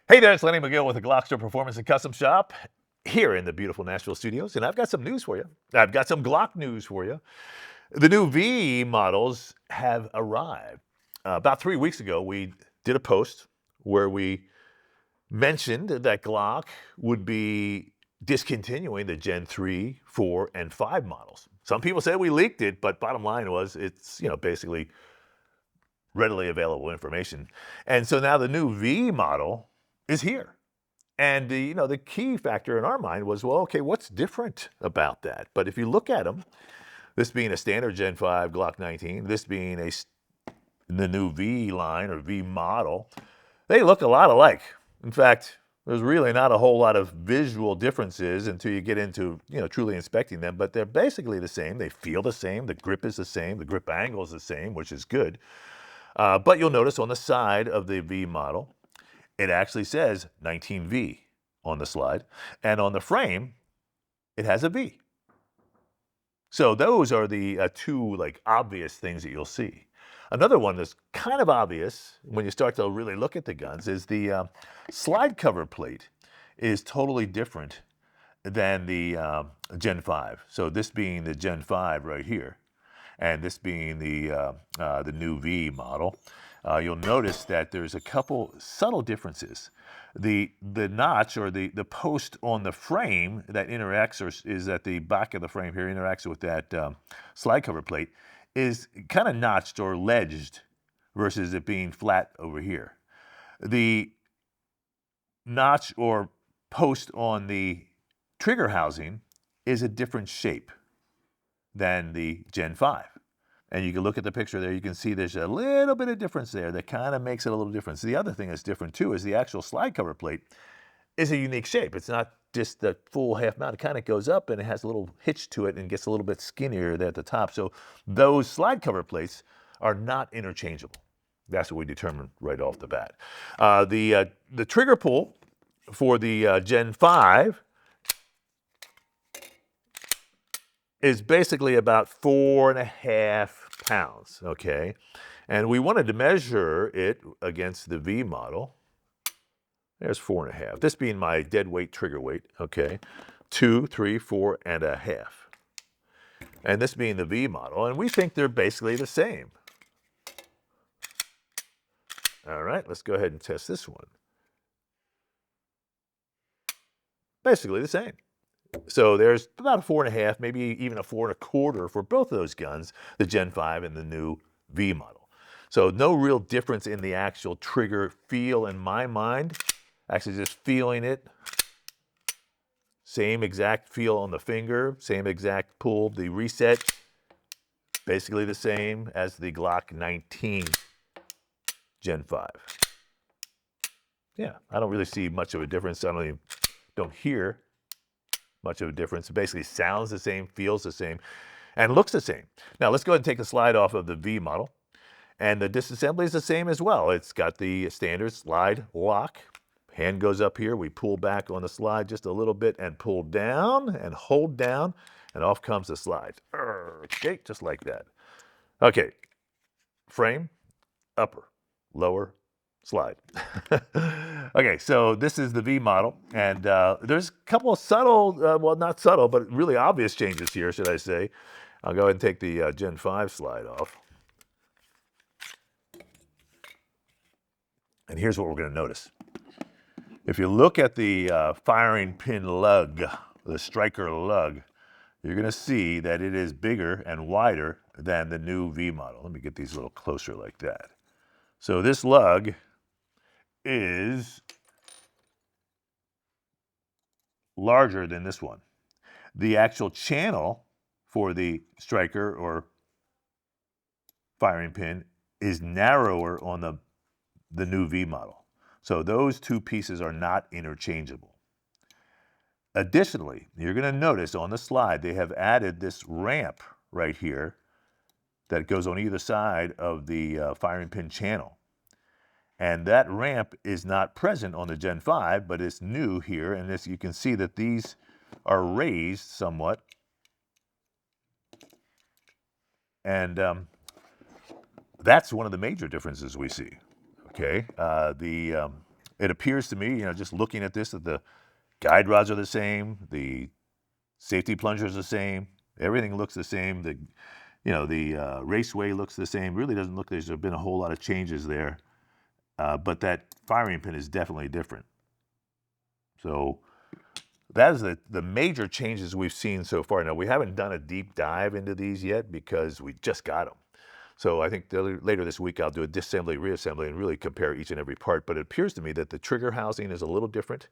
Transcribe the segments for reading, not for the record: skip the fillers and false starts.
Hey there, it's Lenny McGill with the GlockStore Performance and Custom Shop here in the beautiful Nashville studios, and I've got some news for you. I've got some Glock news for you. The new V models have arrived. About 3 weeks ago, we did a post where we mentioned that Glock would be discontinuing the Gen 3, 4, and 5 models. Some people said we leaked it, but bottom line was it's basically readily available information. And so now the new V model is here. And the key factor in our mind was, well, okay, what's different about that? But if you look at them, this being a standard Gen 5 Glock 19, this being the new V line or V model, they look a lot alike. In fact, there's really not a whole lot of visual differences until you get into truly inspecting them, but they're basically the same. They feel the same. The grip is the same. The grip angle is the same, which is good. But you'll notice on the side of the V model, it actually says 19V on the slide. And on the frame, it has a V. So those are the two obvious things that you'll see. Another one that's kind of obvious when you start to really look at the guns is the slide cover plate is totally different than the Gen 5. So this being the Gen 5 right here, and this being the new V model, you'll notice that there's a couple subtle differences. The notch or the post on the frame that interacts or is at the back of the frame here, interacts with that slide cover plate, is kind of notched or ledged versus it being flat over here. The notch or post on the trigger housing is a different shape than the Gen 5. And you can look at the picture there, you can see there's a little bit of difference there that kind of makes it a little different. The other thing that's different too is the actual slide cover plate is a unique shape. It's not just the full half mount. It kind of goes up and it has a little hitch to it and gets a little bit skinnier there at the top. So those slide cover plates are not interchangeable. That's what we determined right off the bat. The trigger pull for the Gen 5 is basically about 4.5 pounds, okay? And we wanted to measure it against the V model. There's 4.5. This being my dead weight trigger weight, okay? 2, 3, 4.5. And this being the V model, and we think they're basically the same. All right, let's go ahead and test this one. Basically the same. So there's about a 4.5, maybe even a 4.25 for both of those guns, the Gen 5 and the new V model. So no real difference in the actual trigger feel in my mind. Actually just feeling it. Same exact feel on the finger, same exact pull. The reset, basically the same as the Glock 19 Gen 5. Yeah, I don't really see much of a difference. Don't hear much of a difference. It basically sounds the same, feels the same, and looks the same. Now let's go ahead and take the slide off of the V model. And the disassembly is the same as well. It's got the standard slide lock. Hand goes up here. We pull back on the slide just a little bit and pull down and hold down, and off comes the slide. Okay, just like that. Okay, frame, upper, lower, slide. Okay, so this is the V model, and there's a couple of subtle, well, not subtle, but really obvious changes here, should I say. I'll go ahead and take the Gen 5 slide off. And here's what we're going to notice. If you look at the firing pin lug, the striker lug, you're going to see that it is bigger and wider than the new V model. Let me get these a little closer like that. So this lug is larger than this one. The actual channel for the striker or firing pin is narrower on the new V model. So those two pieces are not interchangeable. Additionally, you're going to notice on the slide they have added this ramp right here that goes on either side of the firing pin channel. And that ramp is not present on the Gen 5, but it's new here. And as you can see that these are raised somewhat. And that's one of the major differences we see. Okay, It appears to me, just looking at this, that the guide rods are the same, the safety plunger is the same, everything looks the same. The raceway looks the same. Really doesn't look there's been a whole lot of changes there, but that firing pin is definitely different. So that is the major changes we've seen so far. Now, we haven't done a deep dive into these yet because we just got them. So I think later this week I'll do a disassembly, reassembly, and really compare each and every part. But it appears to me that the trigger housing is a little different.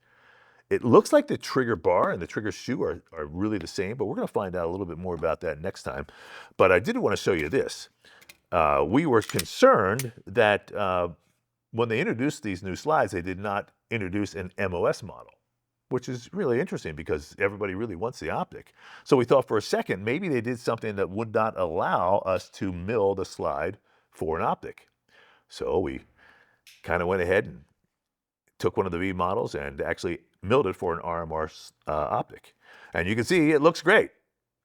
It looks like the trigger bar and the trigger shoe are really the same, but we're going to find out a little bit more about that next time. But I did want to show you this. We were concerned that when they introduced these new slides, they did not introduce an MOS model, which is really interesting because everybody really wants the Optic. So we thought for a second, maybe they did something that would not allow us to mill the slide for an Optic. So we kind of went ahead and took one of the V models and actually milled it for an RMR Optic. And you can see it looks great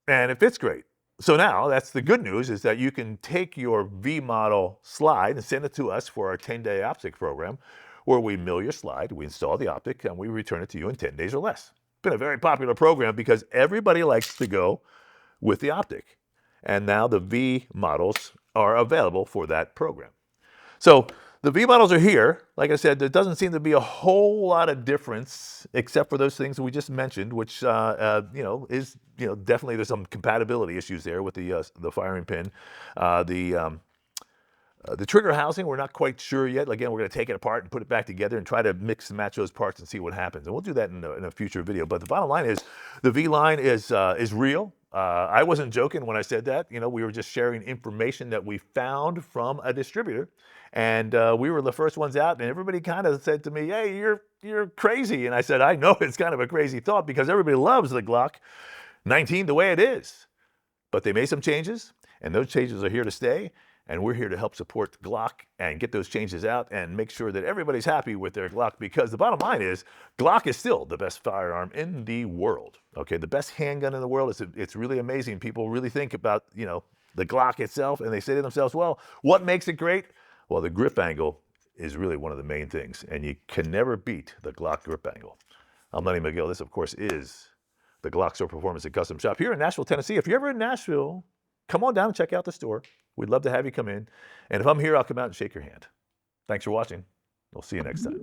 and it fits great. So now that's the good news, is that you can take your V model slide and send it to us for our 10-day Optic program, where we mill your slide, we install the Optic, and we return it to you in 10 days or less. It's been a very popular program because everybody likes to go with the Optic. And now the V models are available for that program. So the V models are here. Like I said, there doesn't seem to be a whole lot of difference except for those things we just mentioned, which is definitely there's some compatibility issues there with the firing pin. The trigger housing, we're not quite sure yet. Again, we're going to take it apart and put it back together and try to mix and match those parts and see what happens. And we'll do that in a future video. But the bottom line is the V line is real. I wasn't joking when I said that. We were just sharing information that we found from a distributor. And we were the first ones out, and everybody kind of said to me, "Hey, you're crazy." And I said, "I know it's kind of a crazy thought because everybody loves the Glock 19 the way it is." But they made some changes, and those changes are here to stay. And we're here to help support Glock and get those changes out and make sure that everybody's happy with their Glock, because the bottom line is Glock is still the best firearm in the world. Okay, the best handgun in the world. It's really amazing. People really think about the Glock itself, and they say to themselves, "Well, what makes it great?" Well, the grip angle is really one of the main things, and you can never beat the Glock grip angle. I'm Lenny McGill. This, of course, is the GlockStore Performance and Custom Shop here in Nashville, Tennessee. If you're ever in Nashville, come on down and check out the store. We'd love to have you come in. And if I'm here, I'll come out and shake your hand. Thanks for watching. We'll see you next time.